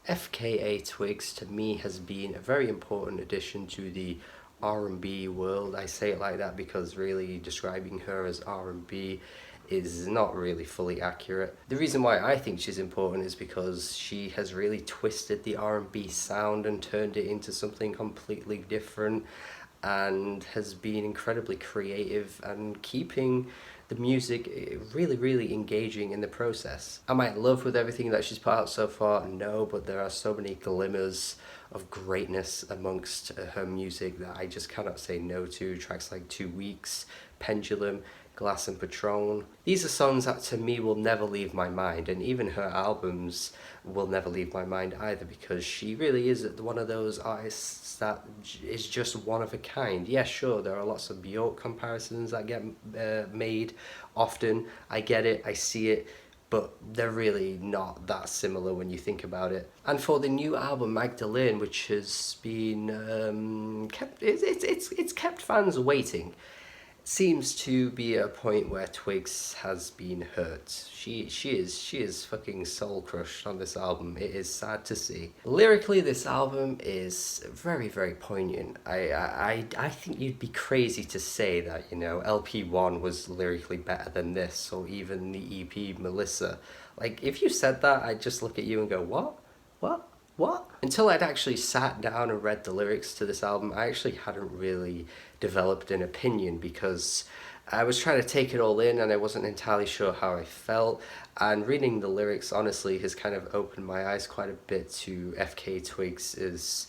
FKA Twigs to me has been a very important addition to the R&B world. I say it like that because really describing her as R&B is not really fully accurate. The reason why I think she's important is because she has really twisted the R&B sound and turned it into something completely different, and has been incredibly creative and keeping the music really engaging in the process. Am I in love with everything that she's put out so far? No, but there are so many glimmers of greatness amongst her music that I just cannot say no to. Tracks like 2 Weeks, Pendulum, Glass and Patron. These are songs that to me will never leave my mind, and even her albums will never leave my mind either, because she really is one of those artists that is just one of a kind. Yeah, sure, there are lots of Bjork comparisons that get made often. I get it, I see it, but they're really not that similar when you think about it. And for the new album Magdalene, which has been kept, it's kept fans waiting, seems to be a point where Twigs has been hurt. She is fucking soul crushed on this album. It is sad to see. Lyrically, this album is very poignant. I think you'd be crazy to say that, you know, LP1 was lyrically better than this, or even the EP Melissa. Like, if you said that, I'd just look at you and go, what? What? What? Until I'd actually sat down and read the lyrics to this album, I actually hadn't really developed an opinion, because I was trying to take it all in and I wasn't entirely sure how I felt. And reading the lyrics, honestly, has kind of opened my eyes quite a bit to FK Twigs'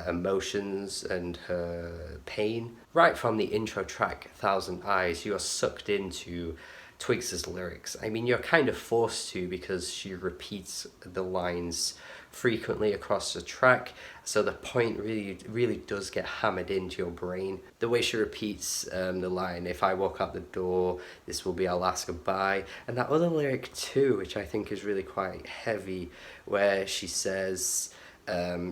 emotions and her pain. Right from the intro track, Thousand Eyes, you are sucked into Twigs's lyrics. I mean, you're kind of forced to, because she repeats the lines frequently across the track, so the point really does get hammered into your brain. The way she repeats the line, "If I walk out the door, this will be our last goodbye," and that other lyric too, which I think is really quite heavy, where she says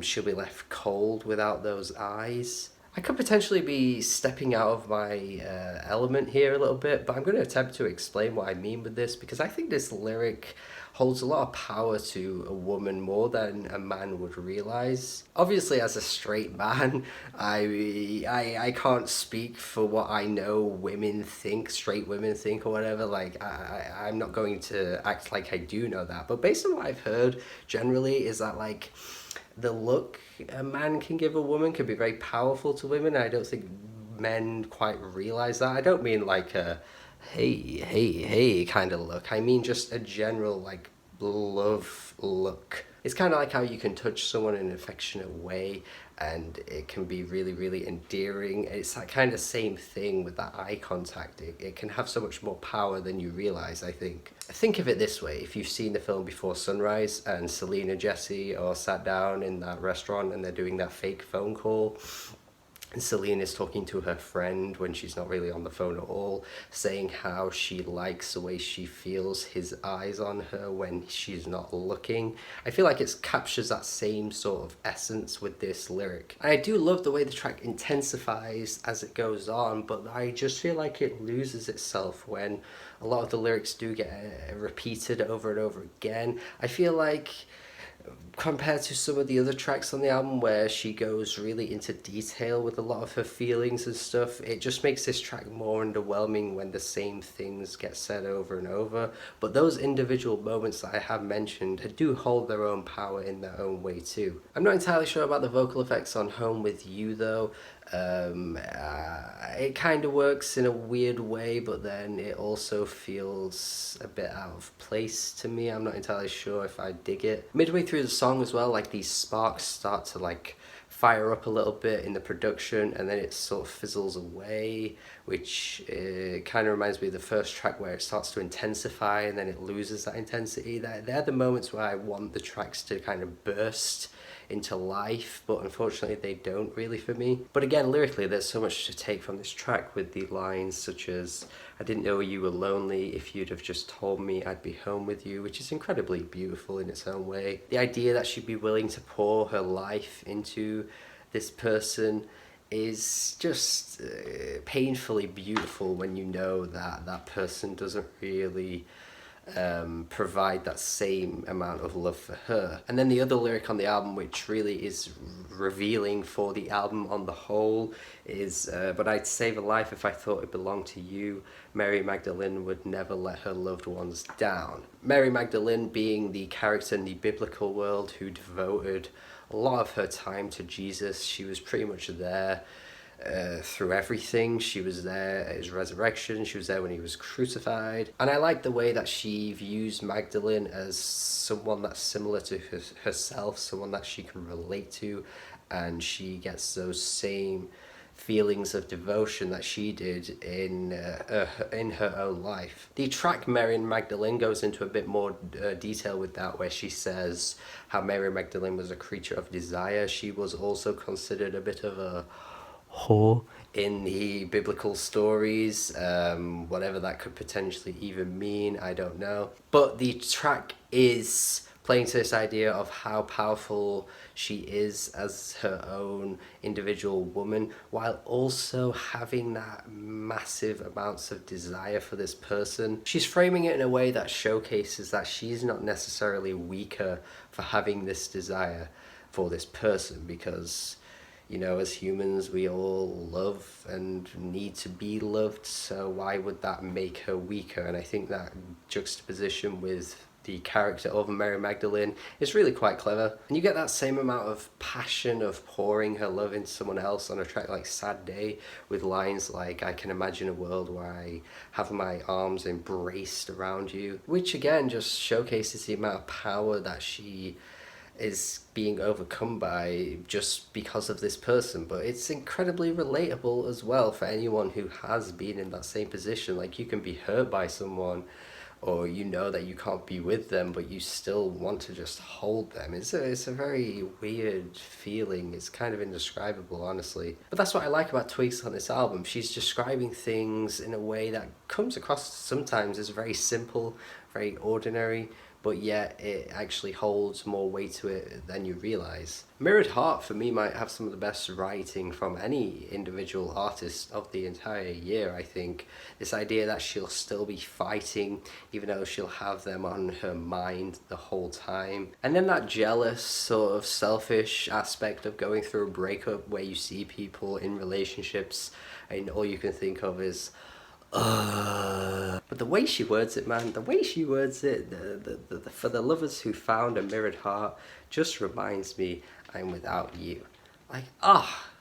she'll be left cold without those eyes. I could potentially be stepping out of my element here a little bit, but I'm going to attempt to explain what I mean with this, because I think this lyric holds a lot of power to a woman more than a man would realize. Obviously, as a straight man, I can't speak for what I know women think, straight women think or whatever. Like, I'm not going to act like I do know that, but based on what I've heard generally is that, like, the look a man can give a woman can be very powerful to women. I don't think men quite realize that. I don't mean like a hey kind of look. I mean just a general, like, love look. It's kind of like how you can touch someone in an affectionate way and it can be really endearing. It's that kind of same thing with that eye contact. It can have so much more power than you realize, I think. Think of it this way: if you've seen the film Before Sunrise and Selena Jesse are sat down in that restaurant and they're doing that fake phone call, and Celine is talking to her friend when she's not really on the phone at all, saying how she likes the way she feels his eyes on her when she's not looking. I feel like it captures that same sort of essence with this lyric. And I do love the way the track intensifies as it goes on, but I just feel like it loses itself when a lot of the lyrics do get repeated over and over again. I feel like, compared to some of the other tracks on the album where she goes really into detail with a lot of her feelings and stuff, it just makes this track more underwhelming when the same things get said over and over. But those individual moments that I have mentioned do hold their own power in their own way too. I'm not entirely sure about the vocal effects on Home With You though. It kind of works in a weird way, but then it also feels a bit out of place to me. I'm not entirely sure if I dig it. Midway through the song as well, like, these sparks start to, like, fire up a little bit in the production, and then it sort of fizzles away, which kind of reminds me of the first track where it starts to intensify and then it loses that intensity. They're the moments where I want the tracks to kind of burst into life, but unfortunately they don't really for me. But again, lyrically, there's so much to take from this track, with the lines such as, "I didn't know you were lonely, if you'd have just told me I'd be home with you," which is incredibly beautiful in its own way. The idea that she'd be willing to pour her life into this person is just painfully beautiful when you know that that person doesn't really provide that same amount of love for her. And then the other lyric on the album, which really is revealing for the album on the whole, is but I'd save a life if I thought it belonged to you. Mary Magdalene would never let her loved ones down. Mary Magdalene being the character in the biblical world who devoted a lot of her time to Jesus. She was pretty much there through everything. She was there at his resurrection, she was there when he was crucified. And I like the way that she views Magdalene as someone that's similar to herself, someone that she can relate to, and she gets those same feelings of devotion that she did in her own life. The track Mary Magdalene goes into a bit more detail with that, where she says how Mary Magdalene was a creature of desire. She was also considered a bit of a whore in the biblical stories, whatever that could potentially even mean, I don't know. But the track is playing to this idea of how powerful she is as her own individual woman, while also having that massive amounts of desire for this person. She's framing it in a way that showcases that she's not necessarily weaker for having this desire for this person, because you know, as humans, we all love and need to be loved, so why would that make her weaker? And I think that juxtaposition with the character of Mary Magdalene is really quite clever. And you get that same amount of passion of pouring her love into someone else on a track like Sad Day, with lines like, I can imagine a world where I have my arms embraced around you, which again just showcases the amount of power that she is being overcome by just because of this person. But it's incredibly relatable as well for anyone who has been in that same position. Like, you can be hurt by someone, or you know that you can't be with them, but you still want to just hold them. It's a very weird feeling. It's kind of indescribable, honestly. But that's what I like about Twigs on this album. She's describing things in a way that comes across sometimes as very simple, very ordinary, but yet it actually holds more weight to it than you realize. Mirrored Heart for me might have some of the best writing from any individual artist of the entire year, I think. This idea that she'll still be fighting even though she'll have them on her mind the whole time. And then that jealous, sort of selfish aspect of going through a breakup where you see people in relationships and all you can think of is, but the way she words it, man, the way she words it, for the lovers who found a mirrored heart, just reminds me I'm without you. Like,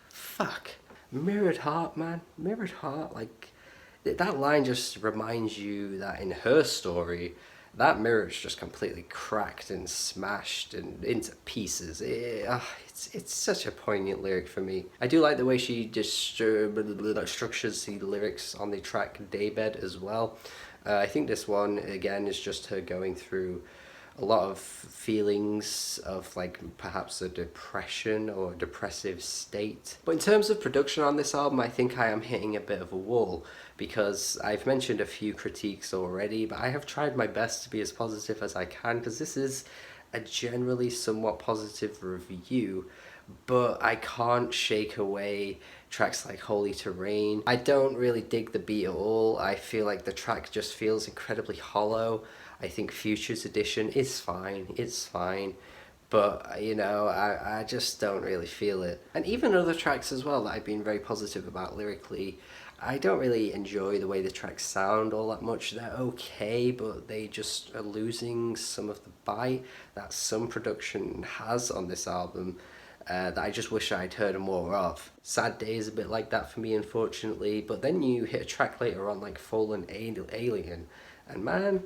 fuck. Mirrored heart, man. Mirrored heart, like, that line just reminds you that in her story, that mirror is just completely cracked and smashed and into pieces. It's such a poignant lyric for me. I do like the way she just structures the lyrics on the track Daybed as well. I think this one, again, is just her going through a lot of feelings of, like, perhaps a depression or a depressive state. But in terms of production on this album, I think I am hitting a bit of a wall, because I've mentioned a few critiques already, but I have tried my best to be as positive as I can, because this is a generally somewhat positive review, but I can't shake away tracks like Holy Terrain. I don't really dig the beat at all. I feel like the track just feels incredibly hollow. I think Futures Edition is fine, it's fine, but you know, I just don't really feel it. And even other tracks as well that I've been very positive about lyrically, I don't really enjoy the way the tracks sound all that much. They're okay, but they just are losing some of the bite that some production has on this album, that I just wish I'd heard more of. Sad Day is a bit like that for me, unfortunately, but then you hit a track later on like Fallen Alien, and man,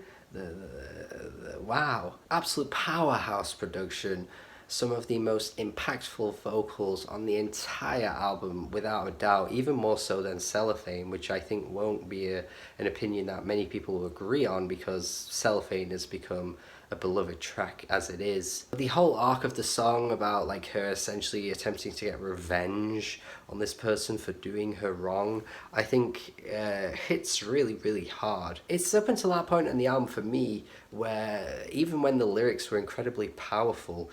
wow, absolute powerhouse production. Some of the most impactful vocals on the entire album, without a doubt, even more so than Cellophane, which I think won't be an opinion that many people will agree on, because Cellophane has become a beloved track as it is. The whole arc of the song about, like, her essentially attempting to get revenge on this person for doing her wrong, I think hits really, really hard. It's up until that point in the album for me where, even when the lyrics were incredibly powerful,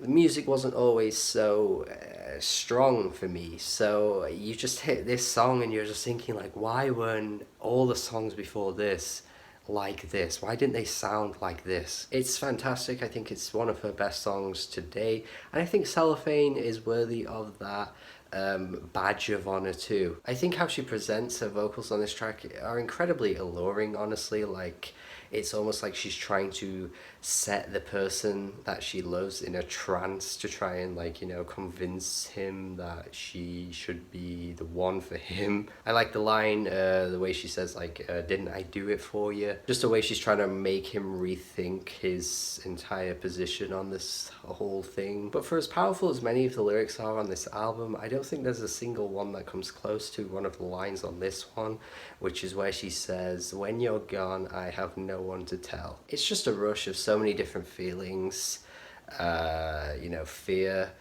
the music wasn't always so strong for me. So you just hit this song and you're just thinking, like, why weren't all the songs before this like this? Why didn't they sound like this? It's fantastic. I think it's one of her best songs today, and I think Cellophane is worthy of that badge of honor too. I think how she presents her vocals on this track are incredibly alluring, honestly. Like, it's almost like she's trying to set the person that she loves in a trance to try and, like, you know, convince him that she should be the one for him. I like the line, the way she says, like, didn't I do it for you? Just the way she's trying to make him rethink his entire position on this whole thing. But for as powerful as many of the lyrics are on this album, I don't think there's a single one that comes close to one of the lines on this one, which is where she says, when you're gone, I have no one to tell. It's just a rush of so many different feelings, you know, fear,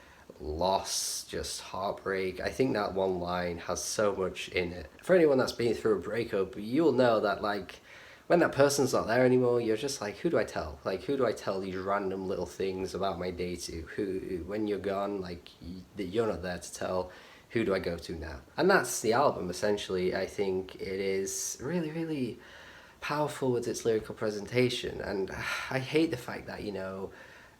loss, just heartbreak. I think that one line has so much in it. For anyone that's been through a breakup, you'll know that, like, when that person's not there anymore, you're just like, who do I tell? Like, who do I tell these random little things about my day to? Who, when you're gone, like, you're not there to tell. Who do I go to now? And that's the album, essentially. I think it is really, really powerful with its lyrical presentation, and I hate the fact that, you know,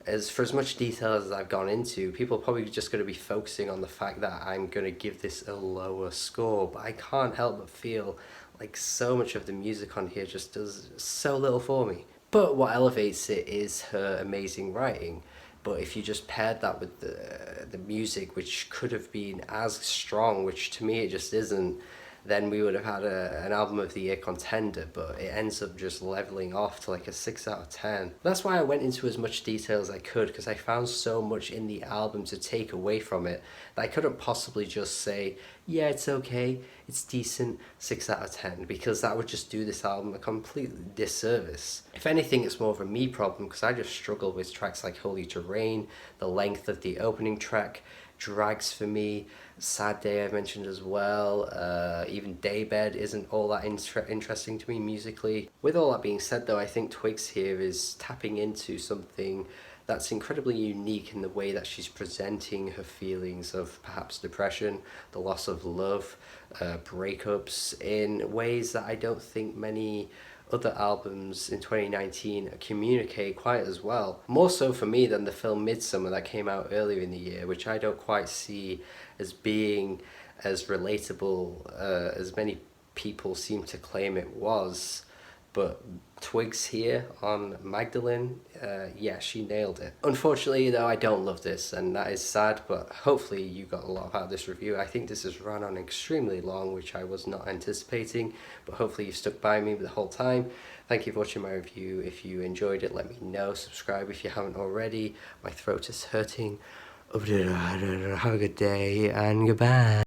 for as much detail as I've gone into, people are probably just going to be focusing on the fact that I'm going to give this a lower score, but I can't help but feel like so much of the music on here just does so little for me. But what elevates it is her amazing writing. But if you just paired that with the music, which could have been as strong, which to me it just isn't, then we would have had an album of the year contender, but it ends up just leveling off to like a 6 out of 10. That's why I went into as much detail as I could, because I found so much in the album to take away from it that I couldn't possibly just say, yeah, it's okay, it's decent, 6 out of 10, because that would just do this album a complete disservice. If anything, it's more of a me problem, because I just struggle with tracks like Holy Terrain. The length of the opening track drags for me. Sad Day I mentioned as well. Even Daybed isn't all that interesting to me musically. With all that being said though, I think Twigs here is tapping into something that's incredibly unique in the way that she's presenting her feelings of perhaps depression, the loss of love, breakups, in ways that I don't think many other albums in 2019 communicate quite as well. More so for me than the film Midsummer that came out earlier in the year, which I don't quite see as being as relatable as many people seem to claim it was. But Twigs here on Magdalene, yeah, she nailed it. Unfortunately though, I don't love this, and that is sad, but hopefully you got a lot out of this review. I think this has run on extremely long, which I was not anticipating, but hopefully you've stuck by me the whole time. Thank you for watching my review. If you enjoyed it, let me know. Subscribe if you haven't already. My throat is hurting. Have a good day, and goodbye.